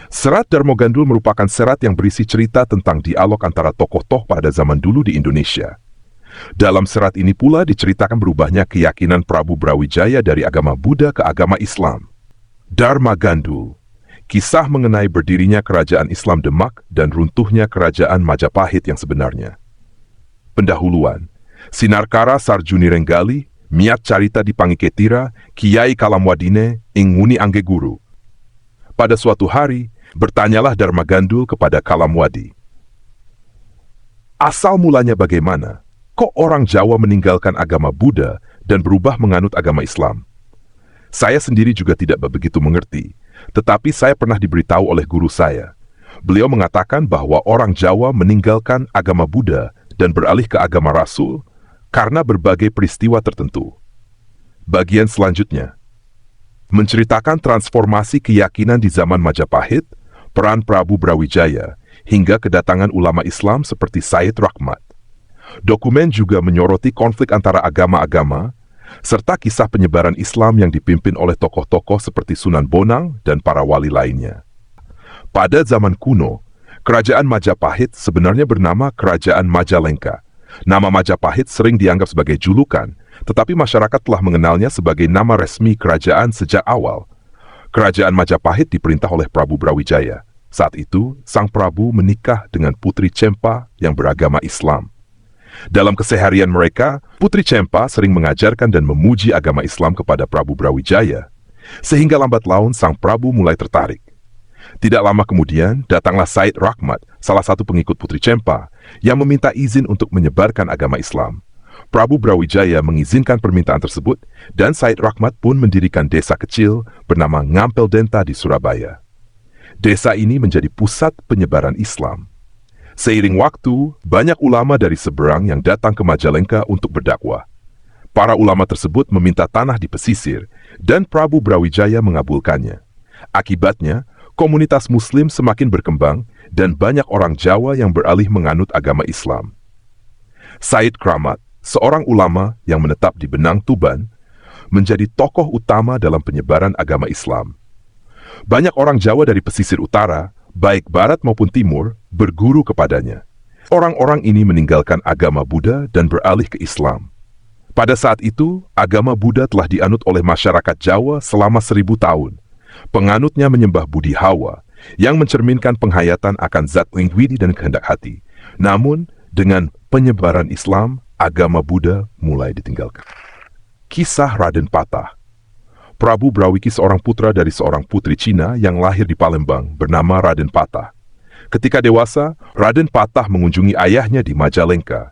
Serat Darmogandul merupakan serat yang berisi cerita tentang dialog antara tokoh-tokoh pada zaman dulu di Indonesia. Dalam serat ini pula diceritakan berubahnya keyakinan Prabu Brawijaya dari agama Buddha ke agama Islam. Darmagandul, kisah mengenai berdirinya kerajaan Islam Demak dan runtuhnya kerajaan Majapahit yang sebenarnya. Pendahuluan, Sinarkara Sarjuni Renggali, miat carita di Pangiketira, Kiai Kalamwadine, ing Nguni Angge Guru. Pada suatu hari, bertanyalah Darmagandul kepada Kalamwadi. Asal mulanya bagaimana? Kok orang Jawa meninggalkan agama Buddha dan berubah menganut agama Islam? Saya sendiri juga tidak begitu mengerti, tetapi saya pernah diberitahu oleh guru saya. Beliau mengatakan bahwa orang Jawa meninggalkan agama Buddha dan beralih ke agama Rasul karena berbagai peristiwa tertentu. Bagian selanjutnya menceritakan transformasi keyakinan di zaman Majapahit, peran Prabu Brawijaya, hingga kedatangan ulama Islam seperti Said Rahmat. Dokumen juga menyoroti konflik antara agama-agama, serta kisah penyebaran Islam yang dipimpin oleh tokoh-tokoh seperti Sunan Bonang dan para wali lainnya. Pada zaman kuno, kerajaan Majapahit sebenarnya bernama Kerajaan Majalengka. Nama Majapahit sering dianggap sebagai julukan, tetapi masyarakat telah mengenalnya sebagai nama resmi kerajaan sejak awal. Kerajaan Majapahit diperintah oleh Prabu Brawijaya. Saat itu, sang Prabu menikah dengan Putri Cempa yang beragama Islam. Dalam keseharian mereka, Putri Cempa sering mengajarkan dan memuji agama Islam kepada Prabu Brawijaya, sehingga lambat laun sang Prabu mulai tertarik. Tidak lama kemudian, datanglah Said Rahmat, salah satu pengikut Putri Cempa, yang meminta izin untuk menyebarkan agama Islam. Prabu Brawijaya mengizinkan permintaan tersebut, dan Said Rahmat pun mendirikan desa kecil bernama Ngampel Denta di Surabaya. Desa ini menjadi pusat penyebaran Islam. Seiring waktu, banyak ulama dari seberang yang datang ke Majalengka untuk berdakwah. Para ulama tersebut meminta tanah di pesisir, dan Prabu Brawijaya mengabulkannya. Akibatnya, komunitas Muslim semakin berkembang, dan banyak orang Jawa yang beralih menganut agama Islam. Said Kramat, seorang ulama yang menetap di Benang, Tuban, menjadi tokoh utama dalam penyebaran agama Islam. Banyak orang Jawa dari pesisir utara, baik barat maupun timur, berguru kepadanya. Orang-orang ini meninggalkan agama Buddha dan beralih ke Islam. Pada saat itu, agama Buddha telah dianut oleh masyarakat Jawa selama 1000 tahun. Penganutnya menyembah Budi Hawa, yang mencerminkan penghayatan akan zat widi dan kehendak hati. Namun, dengan penyebaran Islam, agama Buddha mulai ditinggalkan. Kisah Raden Patah. Prabu Brawiki seorang putra dari seorang putri Cina yang lahir di Palembang bernama Raden Patah. Ketika dewasa, Raden Patah mengunjungi ayahnya di Majalengka.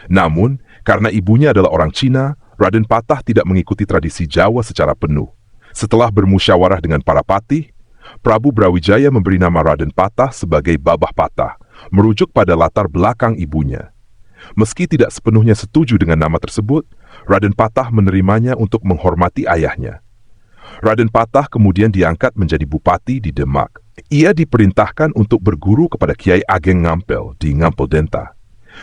Namun, karena ibunya adalah orang Cina, Raden Patah tidak mengikuti tradisi Jawa secara penuh. Setelah bermusyawarah dengan para patih, Prabu Brawijaya memberi nama Raden Patah sebagai Babah Patah, merujuk pada latar belakang ibunya. Meski tidak sepenuhnya setuju dengan nama tersebut, Raden Patah menerimanya untuk menghormati ayahnya. Raden Patah kemudian diangkat menjadi bupati di Demak. Ia diperintahkan untuk berguru kepada Kiai Ageng Ngampel di Ngampel Denta.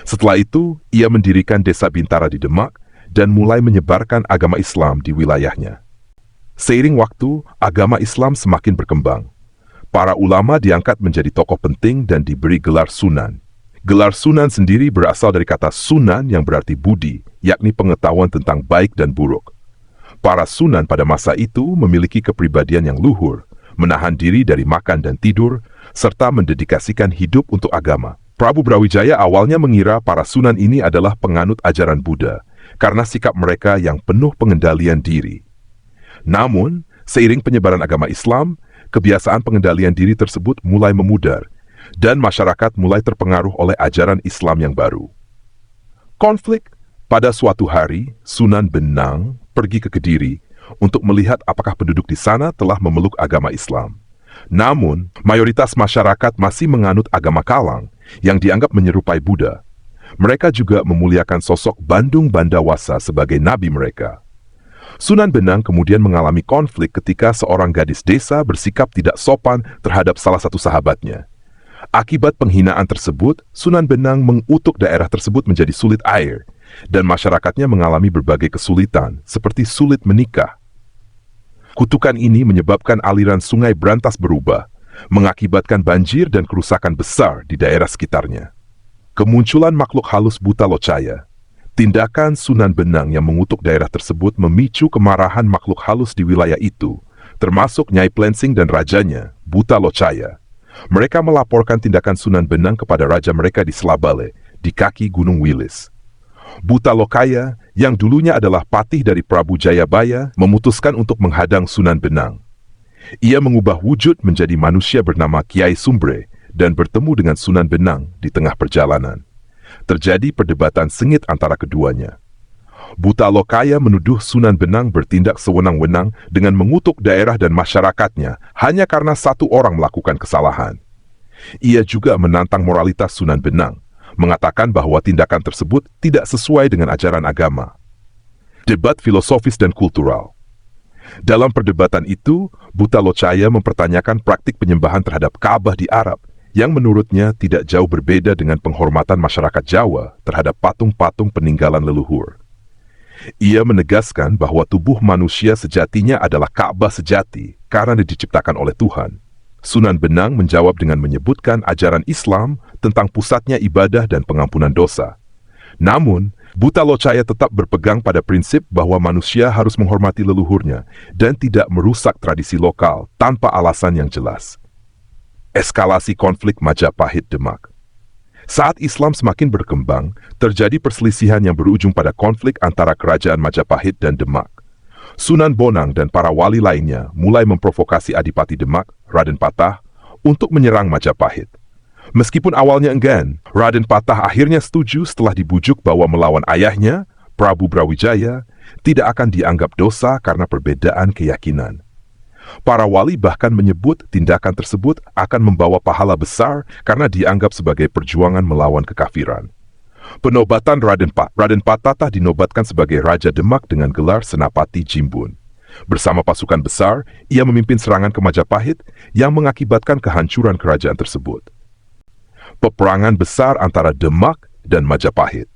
Setelah itu, ia mendirikan desa Bintara di Demak dan mulai menyebarkan agama Islam di wilayahnya. Seiring waktu, agama Islam semakin berkembang. Para ulama diangkat menjadi tokoh penting dan diberi gelar sunan. Gelar sunan sendiri berasal dari kata sunan yang berarti budi, yakni pengetahuan tentang baik dan buruk. Para sunan pada masa itu memiliki kepribadian yang luhur, menahan diri dari makan dan tidur, serta mendedikasikan hidup untuk agama. Prabu Brawijaya awalnya mengira para sunan ini adalah penganut ajaran Buddha, karena sikap mereka yang penuh pengendalian diri. Namun, seiring penyebaran agama Islam, kebiasaan pengendalian diri tersebut mulai memudar, dan masyarakat mulai terpengaruh oleh ajaran Islam yang baru. Konflik. Pada suatu hari, Sunan Benang pergi ke Kediri untuk melihat apakah penduduk di sana telah memeluk agama Islam. Namun, mayoritas masyarakat masih menganut agama Kalang yang dianggap menyerupai Buddha. Mereka juga memuliakan sosok Bandung Bandawasa sebagai nabi mereka. Sunan Benang kemudian mengalami konflik ketika seorang gadis desa bersikap tidak sopan terhadap salah satu sahabatnya. Akibat penghinaan tersebut, Sunan Benang mengutuk daerah tersebut menjadi sulit air, dan masyarakatnya mengalami berbagai kesulitan, seperti sulit menikah. Kutukan ini menyebabkan aliran sungai Brantas berubah, mengakibatkan banjir dan kerusakan besar di daerah sekitarnya. Kemunculan makhluk halus buta locaya. Tindakan Sunan Benang yang mengutuk daerah tersebut memicu kemarahan makhluk halus di wilayah itu, termasuk Nyai Plensing dan rajanya, Buta Locaya. Mereka melaporkan tindakan Sunan Benang kepada raja mereka di Selabale, di kaki Gunung Wilis. Buta Locaya, yang dulunya adalah patih dari Prabu Jayabaya, memutuskan untuk menghadang Sunan Benang. Ia mengubah wujud menjadi manusia bernama Kiai Sumbre dan bertemu dengan Sunan Benang di tengah perjalanan. Terjadi perdebatan sengit antara keduanya. Buta Locaya menuduh Sunan Benang bertindak sewenang-wenang dengan mengutuk daerah dan masyarakatnya hanya karena satu orang melakukan kesalahan. Ia juga menantang moralitas Sunan Benang, mengatakan bahwa tindakan tersebut tidak sesuai dengan ajaran agama. Debat filosofis dan kultural. Dalam perdebatan itu, Buta Locaya mempertanyakan praktik penyembahan terhadap Ka'bah di Arab, yang menurutnya tidak jauh berbeda dengan penghormatan masyarakat Jawa terhadap patung-patung peninggalan leluhur. Ia menegaskan bahwa tubuh manusia sejatinya adalah Ka'bah sejati karena diciptakan oleh Tuhan. Sunan Benang menjawab dengan menyebutkan ajaran Islam tentang pusatnya ibadah dan pengampunan dosa. Namun, Buta Locaya tetap berpegang pada prinsip bahwa manusia harus menghormati leluhurnya dan tidak merusak tradisi lokal tanpa alasan yang jelas. Eskalasi konflik Majapahit Demak. Saat Islam semakin berkembang, terjadi perselisihan yang berujung pada konflik antara kerajaan Majapahit dan Demak. Sunan Bonang dan para wali lainnya mulai memprovokasi Adipati Demak, Raden Patah, untuk menyerang Majapahit. Meskipun awalnya enggan, Raden Patah akhirnya setuju setelah dibujuk bahwa melawan ayahnya, Prabu Brawijaya, tidak akan dianggap dosa karena perbedaan keyakinan. Para wali bahkan menyebut tindakan tersebut akan membawa pahala besar karena dianggap sebagai perjuangan melawan kekafiran. Penobatan Raden Patah dinobatkan sebagai Raja Demak dengan gelar Senapati Jimbun. Bersama pasukan besar, ia memimpin serangan ke Majapahit yang mengakibatkan kehancuran kerajaan tersebut. Peperangan besar antara Demak dan Majapahit.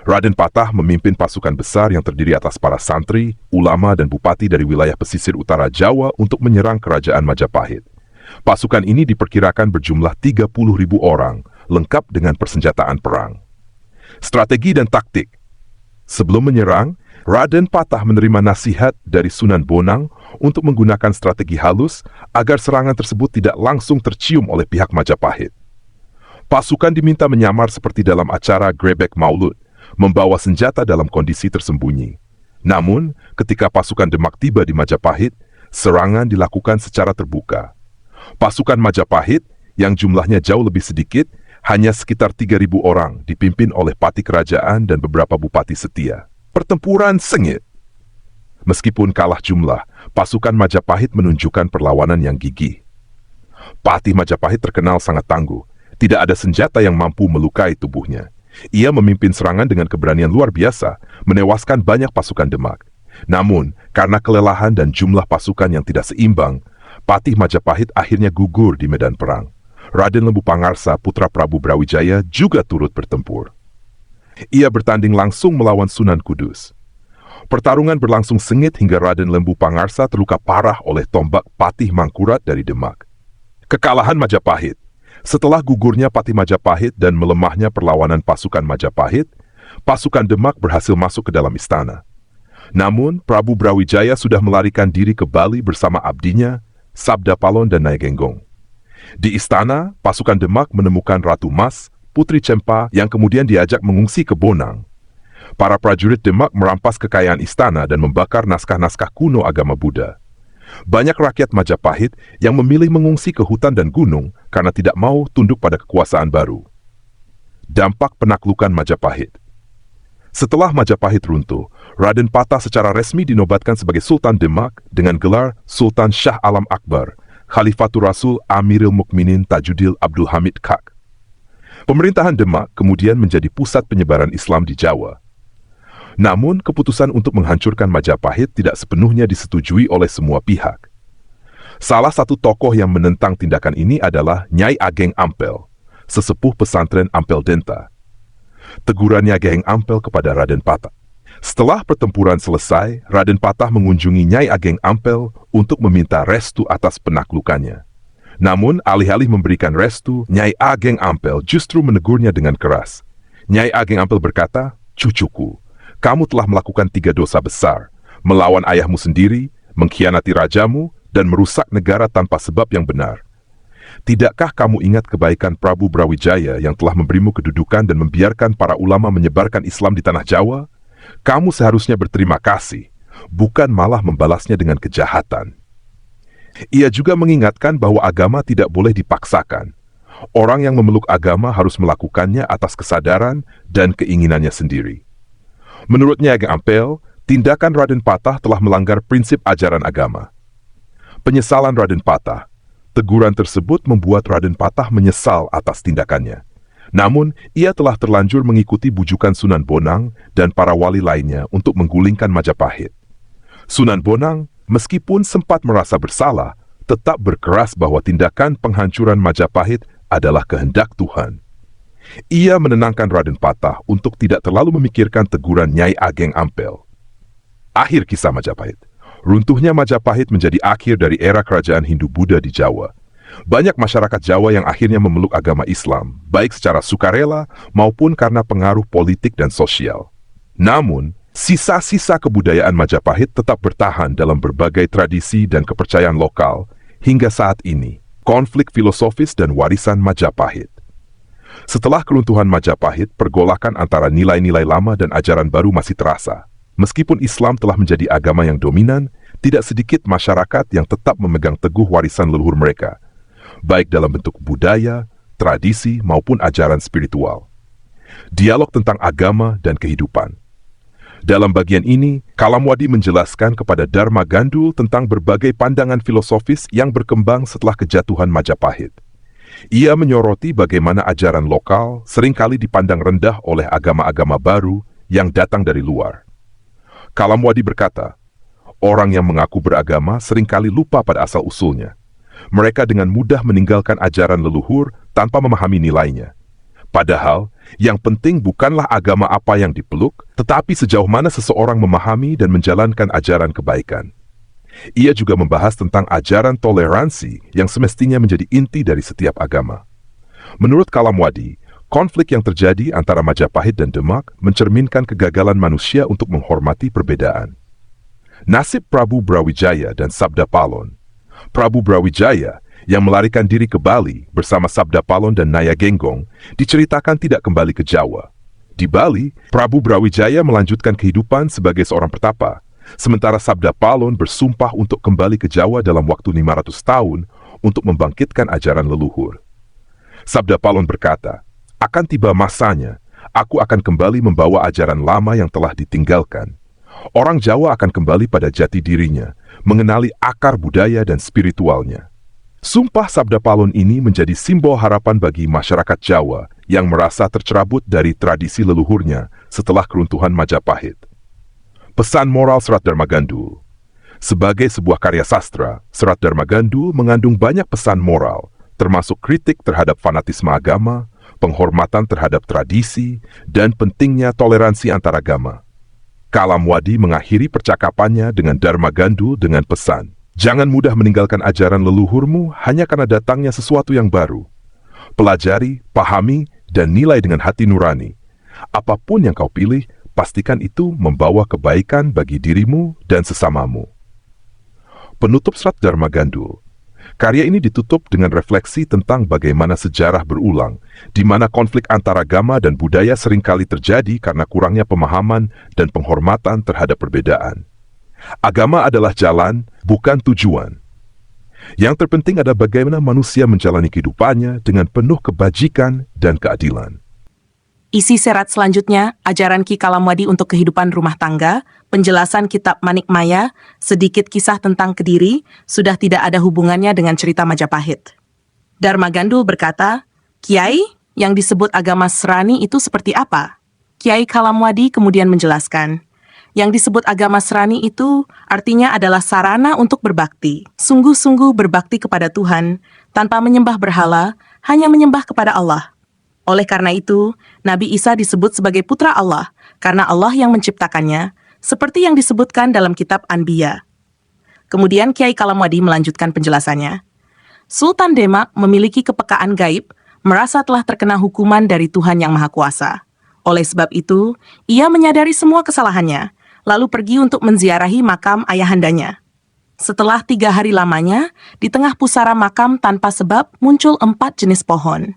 Raden Patah memimpin pasukan besar yang terdiri atas para santri, ulama dan bupati dari wilayah pesisir utara Jawa untuk menyerang kerajaan Majapahit. Pasukan ini diperkirakan berjumlah 30.000 orang, lengkap dengan persenjataan perang. Strategi dan taktik. Sebelum menyerang, Raden Patah menerima nasihat dari Sunan Bonang untuk menggunakan strategi halus agar serangan tersebut tidak langsung tercium oleh pihak Majapahit. Pasukan diminta menyamar seperti dalam acara Grebek Maulud, membawa senjata dalam kondisi tersembunyi. Namun, ketika pasukan Demak tiba di Majapahit, serangan dilakukan secara terbuka. Pasukan Majapahit, yang jumlahnya jauh lebih sedikit, hanya sekitar 3.000 orang, dipimpin oleh pati kerajaan dan beberapa bupati setia. Pertempuran sengit. Meskipun kalah jumlah, pasukan Majapahit menunjukkan perlawanan yang gigih. Patih Majapahit terkenal sangat tangguh. Tidak ada senjata yang mampu melukai tubuhnya. Ia memimpin serangan dengan keberanian luar biasa, menewaskan banyak pasukan Demak. Namun, karena kelelahan dan jumlah pasukan yang tidak seimbang, Patih Majapahit akhirnya gugur di medan perang. Raden Lembu Pangarsa, putra Prabu Brawijaya, juga turut bertempur. Ia bertanding langsung melawan Sunan Kudus. Pertarungan berlangsung sengit hingga Raden Lembu Pangarsa terluka parah oleh tombak Patih Mangkurat dari Demak. Kekalahan Majapahit. Setelah gugurnya Patih Majapahit dan melemahnya perlawanan pasukan Majapahit, pasukan Demak berhasil masuk ke dalam istana. Namun, Prabu Brawijaya sudah melarikan diri ke Bali bersama abdinya, Sabda Palon dan Nyai Genggong. Di istana, pasukan Demak menemukan Ratu Mas, Putri Cempa yang kemudian diajak mengungsi ke Bonang. Para prajurit Demak merampas kekayaan istana dan membakar naskah-naskah kuno agama Buddha. Banyak rakyat Majapahit yang memilih mengungsi ke hutan dan gunung karena tidak mau tunduk pada kekuasaan baru. Dampak penaklukan Majapahit. Setelah Majapahit runtuh, Raden Patah secara resmi dinobatkan sebagai Sultan Demak dengan gelar Sultan Shah Alam Akbar, Khalifatul Rasul Amirul Mukminin Tajudil Abdul Hamid Kak. Pemerintahan Demak kemudian menjadi pusat penyebaran Islam di Jawa. Namun, keputusan untuk menghancurkan Majapahit tidak sepenuhnya disetujui oleh semua pihak. Salah satu tokoh yang menentang tindakan ini adalah Nyai Ageng Ampel, sesepuh pesantren Ampel Denta. Teguran Nyai Ageng Ampel kepada Raden Patah. Setelah pertempuran selesai, Raden Patah mengunjungi Nyai Ageng Ampel untuk meminta restu atas penaklukannya. Namun, alih-alih memberikan restu, Nyai Ageng Ampel justru menegurnya dengan keras. Nyai Ageng Ampel berkata, "Cucuku, kamu telah melakukan 3 dosa besar, melawan ayahmu sendiri, mengkhianati rajamu, dan merusak negara tanpa sebab yang benar. Tidakkah kamu ingat kebaikan Prabu Brawijaya yang telah memberimu kedudukan dan membiarkan para ulama menyebarkan Islam di tanah Jawa? Kamu seharusnya berterima kasih, bukan malah membalasnya dengan kejahatan." Ia juga mengingatkan bahwa agama tidak boleh dipaksakan. Orang yang memeluk agama harus melakukannya atas kesadaran dan keinginannya sendiri. Menurutnya Ageng Ampel, tindakan Raden Patah telah melanggar prinsip ajaran agama. Penyesalan Raden Patah. Teguran tersebut membuat Raden Patah menyesal atas tindakannya. Namun, ia telah terlanjur mengikuti bujukan Sunan Bonang dan para wali lainnya untuk menggulingkan Majapahit. Sunan Bonang, meskipun sempat merasa bersalah, tetap berkeras bahwa tindakan penghancuran Majapahit adalah kehendak Tuhan. Ia menenangkan Raden Patah untuk tidak terlalu memikirkan teguran Nyai Ageng Ampel. Akhir kisah Majapahit. Runtuhnya Majapahit menjadi akhir dari era kerajaan Hindu-Buddha di Jawa. Banyak masyarakat Jawa yang akhirnya memeluk agama Islam, baik secara sukarela maupun karena pengaruh politik dan sosial. Namun, sisa-sisa kebudayaan Majapahit tetap bertahan dalam berbagai tradisi dan kepercayaan lokal hingga saat ini. Konflik filosofis dan warisan Majapahit. Setelah keruntuhan Majapahit, pergolakan antara nilai-nilai lama dan ajaran baru masih terasa. Meskipun Islam telah menjadi agama yang dominan, tidak sedikit masyarakat yang tetap memegang teguh warisan leluhur mereka, baik dalam bentuk budaya, tradisi, maupun ajaran spiritual. Dialog tentang agama dan kehidupan. Dalam bagian ini, Kalamwadi menjelaskan kepada Dharma Gandul tentang berbagai pandangan filosofis yang berkembang setelah kejatuhan Majapahit. Ia menyoroti bagaimana ajaran lokal seringkali dipandang rendah oleh agama-agama baru yang datang dari luar. Kalamwadi berkata, orang yang mengaku beragama seringkali lupa pada asal-usulnya. Mereka dengan mudah meninggalkan ajaran leluhur tanpa memahami nilainya. Padahal, yang penting bukanlah agama apa yang dipeluk, tetapi sejauh mana seseorang memahami dan menjalankan ajaran kebaikan. Ia juga membahas tentang ajaran toleransi yang semestinya menjadi inti dari setiap agama. Menurut Kalamwadi, konflik yang terjadi antara Majapahit dan Demak mencerminkan kegagalan manusia untuk menghormati perbedaan. Nasib Prabu Brawijaya dan Sabda Palon. Prabu Brawijaya yang melarikan diri ke Bali bersama Sabda Palon dan Naya Genggong diceritakan tidak kembali ke Jawa. Di Bali, Prabu Brawijaya melanjutkan kehidupan sebagai seorang petapa, sementara Sabda Palon bersumpah untuk kembali ke Jawa dalam waktu 500 tahun untuk membangkitkan ajaran leluhur. Sabda Palon berkata, "Akan tiba masanya, aku akan kembali membawa ajaran lama yang telah ditinggalkan. Orang Jawa akan kembali pada jati dirinya, mengenali akar budaya dan spiritualnya." Sumpah Sabda Palon ini menjadi simbol harapan bagi masyarakat Jawa yang merasa tercerabut dari tradisi leluhurnya setelah keruntuhan Majapahit. Pesan moral Serat Dharma Gandul. Sebagai sebuah karya sastra, Serat Dharma Gandul mengandung banyak pesan moral, termasuk kritik terhadap fanatisme agama, penghormatan terhadap tradisi, dan pentingnya toleransi antaragama. Kalamwadi mengakhiri percakapannya dengan Dharma Gandul dengan pesan, "Jangan mudah meninggalkan ajaran leluhurmu hanya karena datangnya sesuatu yang baru. Pelajari, pahami, dan nilai dengan hati nurani. Apapun yang kau pilih, pastikan itu membawa kebaikan bagi dirimu dan sesamamu." Penutup Serat Dharma Gandul. Karya ini ditutup dengan refleksi tentang bagaimana sejarah berulang, di mana konflik antaragama dan budaya seringkali terjadi karena kurangnya pemahaman dan penghormatan terhadap perbedaan. Agama adalah jalan, bukan tujuan. Yang terpenting adalah bagaimana manusia menjalani kehidupannya dengan penuh kebajikan dan keadilan. Isi serat selanjutnya, ajaran Ki Kalamwadi untuk kehidupan rumah tangga, penjelasan kitab Manik Maya, sedikit kisah tentang Kediri, sudah tidak ada hubungannya dengan cerita Majapahit. Dharma Gandul berkata, "Kiai, yang disebut agama Serani itu seperti apa?" Kiai Kalamwadi kemudian menjelaskan, yang disebut agama Serani itu artinya adalah sarana untuk berbakti, sungguh-sungguh berbakti kepada Tuhan, tanpa menyembah berhala, hanya menyembah kepada Allah. Oleh karena itu, Nabi Isa disebut sebagai putra Allah, karena Allah yang menciptakannya, seperti yang disebutkan dalam kitab Anbiya. Kemudian Kiai Kalamwadi melanjutkan penjelasannya. Sultan Demak memiliki kepekaan gaib, merasa telah terkena hukuman dari Tuhan Yang Maha Kuasa. Oleh sebab itu, ia menyadari semua kesalahannya, lalu pergi untuk menziarahi makam ayahandanya. Setelah 3 hari lamanya, di tengah pusara makam tanpa sebab muncul 4 jenis pohon.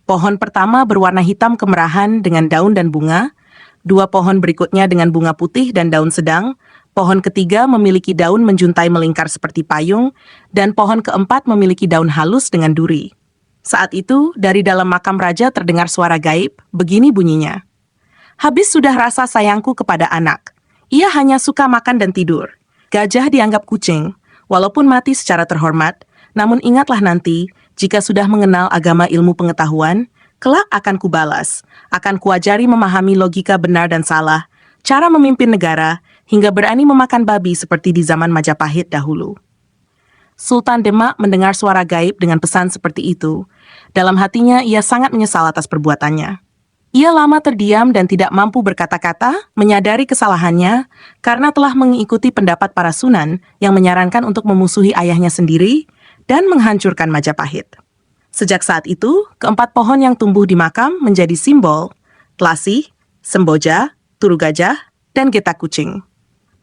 Pohon pertama berwarna hitam kemerahan dengan daun dan bunga, 2 pohon berikutnya dengan bunga putih dan daun sedang, pohon ketiga memiliki daun menjuntai melingkar seperti payung, dan pohon keempat memiliki daun halus dengan duri. Saat itu, dari dalam makam raja terdengar suara gaib, begini bunyinya. Habis sudah rasa sayangku kepada anak. Ia hanya suka makan dan tidur. Gajah dianggap kucing, walaupun mati secara terhormat, namun ingatlah nanti, jika sudah mengenal agama ilmu pengetahuan, kelak akan kubalas, akan kuajari memahami logika benar dan salah, cara memimpin negara, hingga berani memakan babi seperti di zaman Majapahit dahulu. Sultan Demak mendengar suara gaib dengan pesan seperti itu. Dalam hatinya ia sangat menyesal atas perbuatannya. Ia lama terdiam dan tidak mampu berkata-kata, menyadari kesalahannya karena telah mengikuti pendapat para sunan yang menyarankan untuk memusuhi ayahnya sendiri dan menghancurkan Majapahit. Sejak saat itu, 4 pohon yang tumbuh di makam menjadi simbol Telasih, Semboja, Turu Gajah, dan Getah Kucing.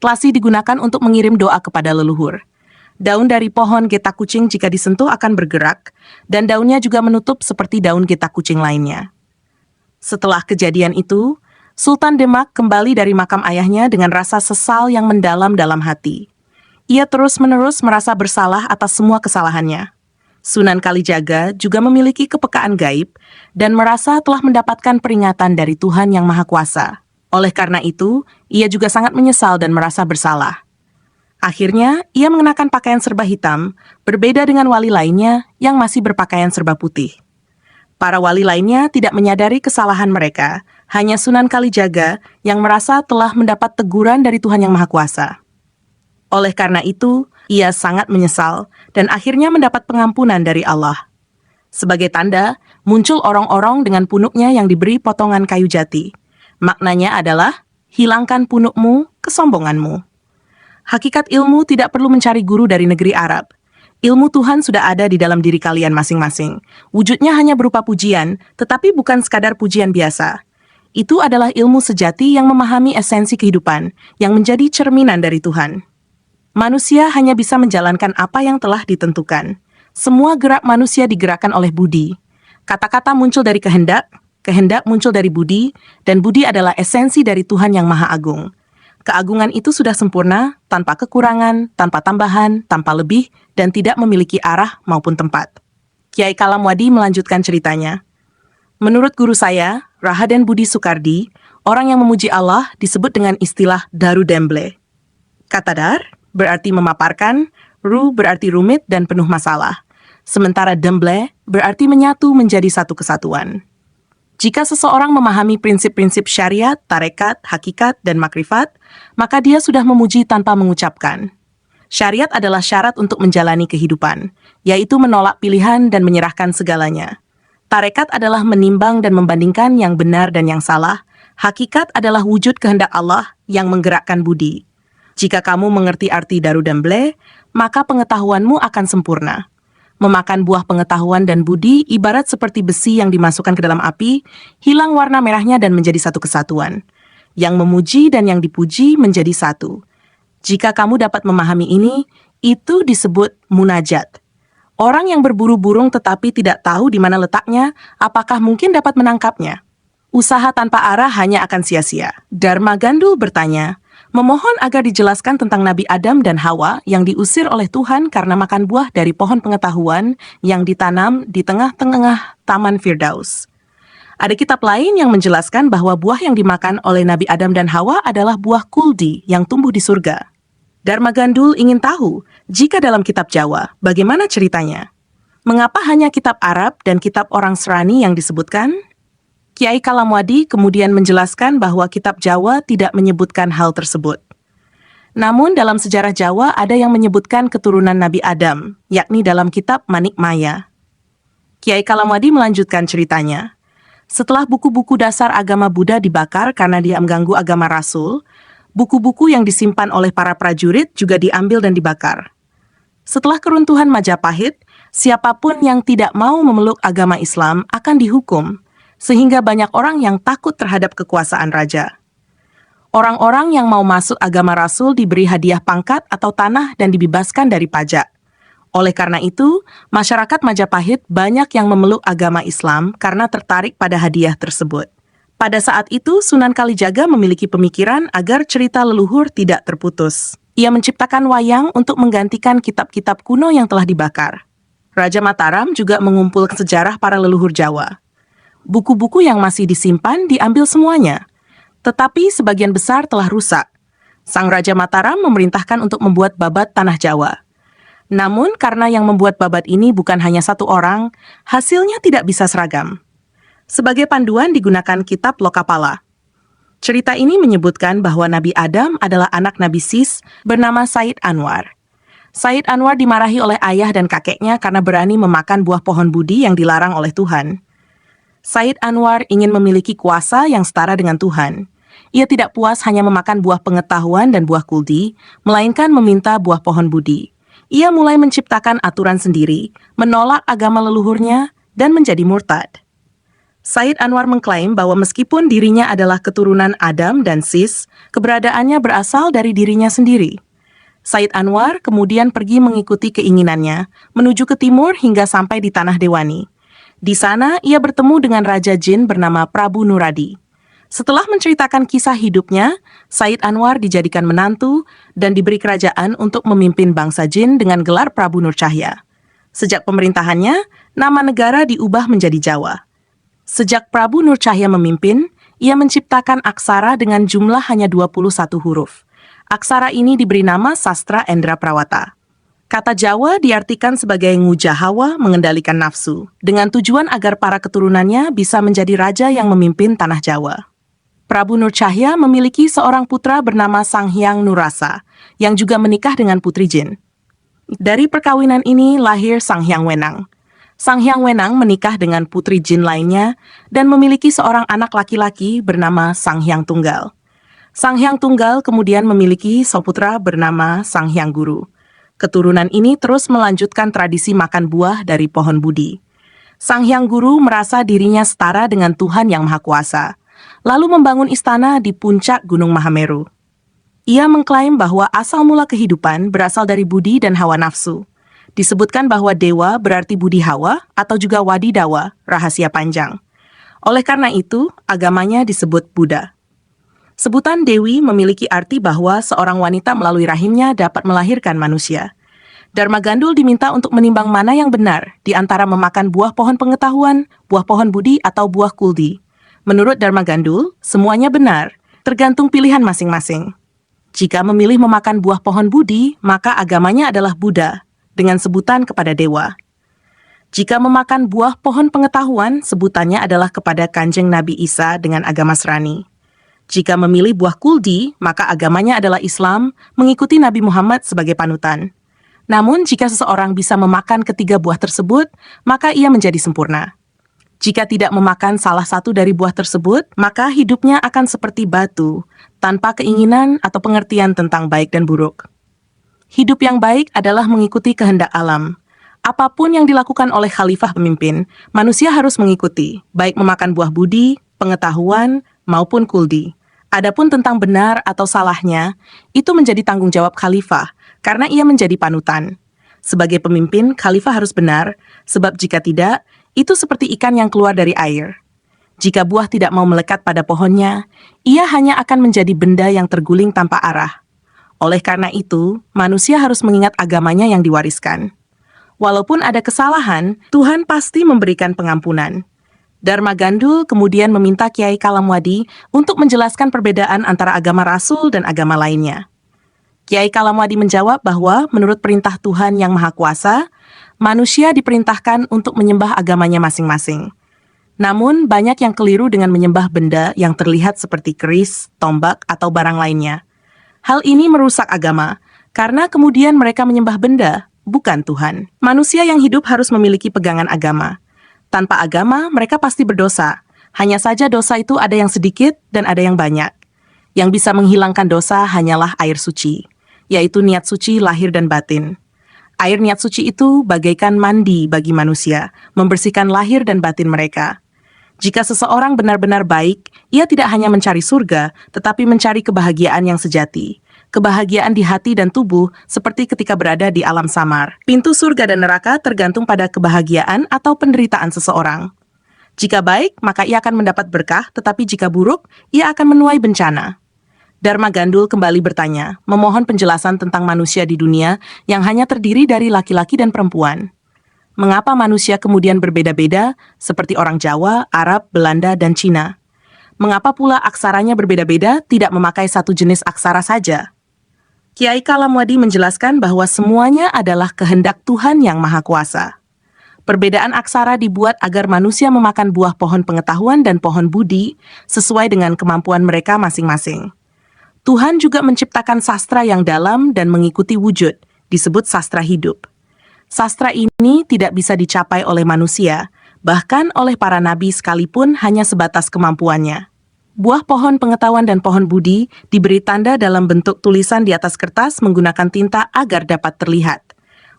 Telasih digunakan untuk mengirim doa kepada leluhur. Daun dari pohon getah kucing jika disentuh akan bergerak, dan daunnya juga menutup seperti daun getah kucing lainnya. Setelah kejadian itu, Sultan Demak kembali dari makam ayahnya dengan rasa sesal yang mendalam dalam hati. Ia terus-menerus merasa bersalah atas semua kesalahannya. Sunan Kalijaga juga memiliki kepekaan gaib dan merasa telah mendapatkan peringatan dari Tuhan Yang Maha Kuasa. Oleh karena itu, ia juga sangat menyesal dan merasa bersalah. Akhirnya, ia mengenakan pakaian serba hitam, berbeda dengan wali lainnya yang masih berpakaian serba putih. Para wali lainnya tidak menyadari kesalahan mereka, hanya Sunan Kalijaga yang merasa telah mendapat teguran dari Tuhan Yang Maha Kuasa. Oleh karena itu, ia sangat menyesal dan akhirnya mendapat pengampunan dari Allah. Sebagai tanda, muncul orang-orang dengan punuknya yang diberi potongan kayu jati. Maknanya adalah, hilangkan punukmu, kesombonganmu. Hakikat ilmu tidak perlu mencari guru dari negeri Arab. Ilmu Tuhan sudah ada di dalam diri kalian masing-masing. Wujudnya hanya berupa pujian, tetapi bukan sekadar pujian biasa. Itu adalah ilmu sejati yang memahami esensi kehidupan, yang menjadi cerminan dari Tuhan. Manusia hanya bisa menjalankan apa yang telah ditentukan. Semua gerak manusia digerakkan oleh budi. Kata-kata muncul dari kehendak muncul dari budi, dan budi adalah esensi dari Tuhan Yang Maha Agung. Keagungan itu sudah sempurna, tanpa kekurangan, tanpa tambahan, tanpa lebih, dan tidak memiliki arah maupun tempat. Kiai Kalamwadi melanjutkan ceritanya. Menurut guru saya, Rahaden Budi Soekardi, orang yang memuji Allah disebut dengan istilah Daru Demble. Kata dar berarti memaparkan, ru berarti rumit dan penuh masalah. Sementara demble berarti menyatu menjadi satu kesatuan. Jika seseorang memahami prinsip-prinsip syariat, tarekat, hakikat, dan makrifat, maka dia sudah memuji tanpa mengucapkan. Syariat adalah syarat untuk menjalani kehidupan, yaitu menolak pilihan dan menyerahkan segalanya. Tarekat adalah menimbang dan membandingkan yang benar dan yang salah. Hakikat adalah wujud kehendak Allah yang menggerakkan budi. Jika kamu mengerti arti Daru Demble, maka pengetahuanmu akan sempurna. Memakan buah pengetahuan dan budi ibarat seperti besi yang dimasukkan ke dalam api, hilang warna merahnya dan menjadi satu kesatuan. Yang memuji dan yang dipuji menjadi satu. Jika kamu dapat memahami ini, itu disebut munajat. Orang yang berburu burung tetapi tidak tahu di mana letaknya, apakah mungkin dapat menangkapnya? Usaha tanpa arah hanya akan sia-sia. Dharma Gandul bertanya, memohon agar dijelaskan tentang Nabi Adam dan Hawa yang diusir oleh Tuhan karena makan buah dari pohon pengetahuan yang ditanam di tengah-tengah Taman Firdaus. Ada kitab lain yang menjelaskan bahwa buah yang dimakan oleh Nabi Adam dan Hawa adalah buah kuldi yang tumbuh di surga. Dharma Gandul ingin tahu, jika dalam kitab Jawa, bagaimana ceritanya? Mengapa hanya kitab Arab dan kitab orang Serani yang disebutkan? Kiai Kalamwadi kemudian menjelaskan bahwa kitab Jawa tidak menyebutkan hal tersebut. Namun dalam sejarah Jawa ada yang menyebutkan keturunan Nabi Adam, yakni dalam kitab Manik Maya. Kiai Kalamwadi melanjutkan ceritanya. Setelah buku-buku dasar agama Buddha dibakar karena dia mengganggu agama Rasul, buku-buku yang disimpan oleh para prajurit juga diambil dan dibakar. Setelah keruntuhan Majapahit, Siapapun yang tidak mau memeluk agama Islam akan dihukum, sehingga banyak orang yang takut terhadap kekuasaan raja. Orang-orang yang mau masuk agama Rasul diberi hadiah pangkat atau tanah dan dibebaskan dari pajak. Oleh karena itu, masyarakat Majapahit banyak yang memeluk agama Islam karena tertarik pada hadiah tersebut. Pada saat itu, Sunan Kalijaga memiliki pemikiran agar cerita leluhur tidak terputus. Ia menciptakan wayang untuk menggantikan kitab-kitab kuno yang telah dibakar. Raja Mataram juga mengumpulkan sejarah para leluhur Jawa. Buku-buku yang masih disimpan diambil semuanya, tetapi sebagian besar telah rusak. Sang Raja Mataram memerintahkan untuk membuat babat tanah Jawa. Namun karena yang membuat babat ini bukan hanya satu orang, hasilnya tidak bisa seragam. Sebagai panduan digunakan kitab Lokapala. Cerita ini menyebutkan bahwa Nabi Adam adalah anak Nabi Sis bernama Said Anwar. Said Anwar dimarahi oleh ayah dan kakeknya karena berani memakan buah pohon budi yang dilarang oleh Tuhan. Said Anwar ingin memiliki kuasa yang setara dengan Tuhan. Ia tidak puas hanya memakan buah pengetahuan dan buah kuldi, melainkan meminta buah pohon budi. Ia mulai menciptakan aturan sendiri, menolak agama leluhurnya, dan menjadi murtad. Said Anwar mengklaim bahwa meskipun dirinya adalah keturunan Adam dan Sis, keberadaannya berasal dari dirinya sendiri. Said Anwar kemudian pergi mengikuti keinginannya, menuju ke timur hingga sampai di Tanah Dewani. Di sana, ia bertemu dengan Raja Jin bernama Prabu Nuradi. Setelah menceritakan kisah hidupnya, Said Anwar dijadikan menantu dan diberi kerajaan untuk memimpin bangsa Jin dengan gelar Prabu Nur Cahya. Sejak pemerintahannya, nama negara diubah menjadi Jawa. Sejak Prabu Nur Cahya memimpin, ia menciptakan aksara dengan jumlah hanya 21 huruf. Aksara ini diberi nama Sastra Endra Prawata. Kata Jawa diartikan sebagai ngujahawa, mengendalikan nafsu, dengan tujuan agar para keturunannya bisa menjadi raja yang memimpin tanah Jawa. Prabu Nur Cahya memiliki seorang putra bernama Sanghyang Nurasa, yang juga menikah dengan putri Jin. Dari perkawinan ini lahir Sanghyang Wenang. Sanghyang Wenang menikah dengan putri Jin lainnya dan memiliki seorang anak laki-laki bernama Sanghyang Tunggal. Sanghyang Tunggal kemudian memiliki seputra bernama Sanghyang Guru. Keturunan ini terus melanjutkan tradisi makan buah dari pohon budi. Sanghyang Guru merasa dirinya setara dengan Tuhan Yang Maha Kuasa, lalu membangun istana di puncak Gunung Mahameru. Ia mengklaim bahwa asal mula kehidupan berasal dari budi dan hawa nafsu. Disebutkan bahwa dewa berarti budi hawa atau juga wadidawa, rahasia panjang. Oleh karena itu, agamanya disebut Buddha. Sebutan Dewi memiliki arti bahwa seorang wanita melalui rahimnya dapat melahirkan manusia. Dharma Gandul diminta untuk menimbang mana yang benar di antara memakan buah pohon pengetahuan, buah pohon budi, atau buah kuldi. Menurut Dharma Gandul, semuanya benar, tergantung pilihan masing-masing. Jika memilih memakan buah pohon budi, maka agamanya adalah Buddha, dengan sebutan kepada dewa. Jika memakan buah pohon pengetahuan, sebutannya adalah kepada Kanjeng Nabi Isa dengan agama Srani. Jika memilih buah kuldi, maka agamanya adalah Islam, mengikuti Nabi Muhammad sebagai panutan. Namun, jika seseorang bisa memakan ketiga buah tersebut, maka ia menjadi sempurna. Jika tidak memakan salah satu dari buah tersebut, maka hidupnya akan seperti batu, tanpa keinginan atau pengertian tentang baik dan buruk. Hidup yang baik adalah mengikuti kehendak alam. Apapun yang dilakukan oleh khalifah pemimpin, manusia harus mengikuti, baik memakan buah budi, pengetahuan, maupun kuldi. Adapun tentang benar atau salahnya, itu menjadi tanggung jawab khalifah, karena ia menjadi panutan. Sebagai pemimpin, khalifah harus benar, sebab jika tidak, itu seperti ikan yang keluar dari air. Jika buah tidak mau melekat pada pohonnya, ia hanya akan menjadi benda yang terguling tanpa arah. Oleh karena itu, manusia harus mengingat agamanya yang diwariskan. Walaupun ada kesalahan, Tuhan pasti memberikan pengampunan. Dharma Gandul kemudian meminta Kiai Kalamwadi untuk menjelaskan perbedaan antara agama Rasul dan agama lainnya. Kiai Kalamwadi menjawab bahwa menurut perintah Tuhan Yang Maha Kuasa, manusia diperintahkan untuk menyembah agamanya masing-masing. Namun, banyak yang keliru dengan menyembah benda yang terlihat seperti keris, tombak, atau barang lainnya. Hal ini merusak agama, karena kemudian mereka menyembah benda, bukan Tuhan. Manusia yang hidup harus memiliki pegangan agama. Tanpa agama, mereka pasti berdosa. Hanya saja dosa itu ada yang sedikit dan ada yang banyak. Yang bisa menghilangkan dosa hanyalah air suci, yaitu niat suci lahir dan batin. Air niat suci itu bagaikan mandi bagi manusia, membersihkan lahir dan batin mereka. Jika seseorang benar-benar baik, ia tidak hanya mencari surga, tetapi mencari kebahagiaan yang sejati. Kebahagiaan di hati dan tubuh seperti ketika berada di alam samar. Pintu surga dan neraka tergantung pada kebahagiaan atau penderitaan seseorang. Jika baik, maka ia akan mendapat berkah, tetapi jika buruk, ia akan menuai bencana. Dharma Gandul kembali bertanya, memohon penjelasan tentang manusia di dunia yang hanya terdiri dari laki-laki dan perempuan. Mengapa manusia kemudian berbeda-beda, seperti orang Jawa, Arab, Belanda, dan Cina? Mengapa pula aksaranya berbeda-beda, tidak memakai satu jenis aksara saja? Kiai Kalamwadi menjelaskan bahwa semuanya adalah kehendak Tuhan yang Maha Kuasa. Perbedaan aksara dibuat agar manusia memakan buah pohon pengetahuan dan pohon budi sesuai dengan kemampuan mereka masing-masing. Tuhan juga menciptakan sastra yang dalam dan mengikuti wujud, disebut sastra hidup. Sastra ini tidak bisa dicapai oleh manusia, bahkan oleh para nabi sekalipun hanya sebatas kemampuannya. Buah pohon pengetahuan dan pohon budi diberi tanda dalam bentuk tulisan di atas kertas menggunakan tinta agar dapat terlihat.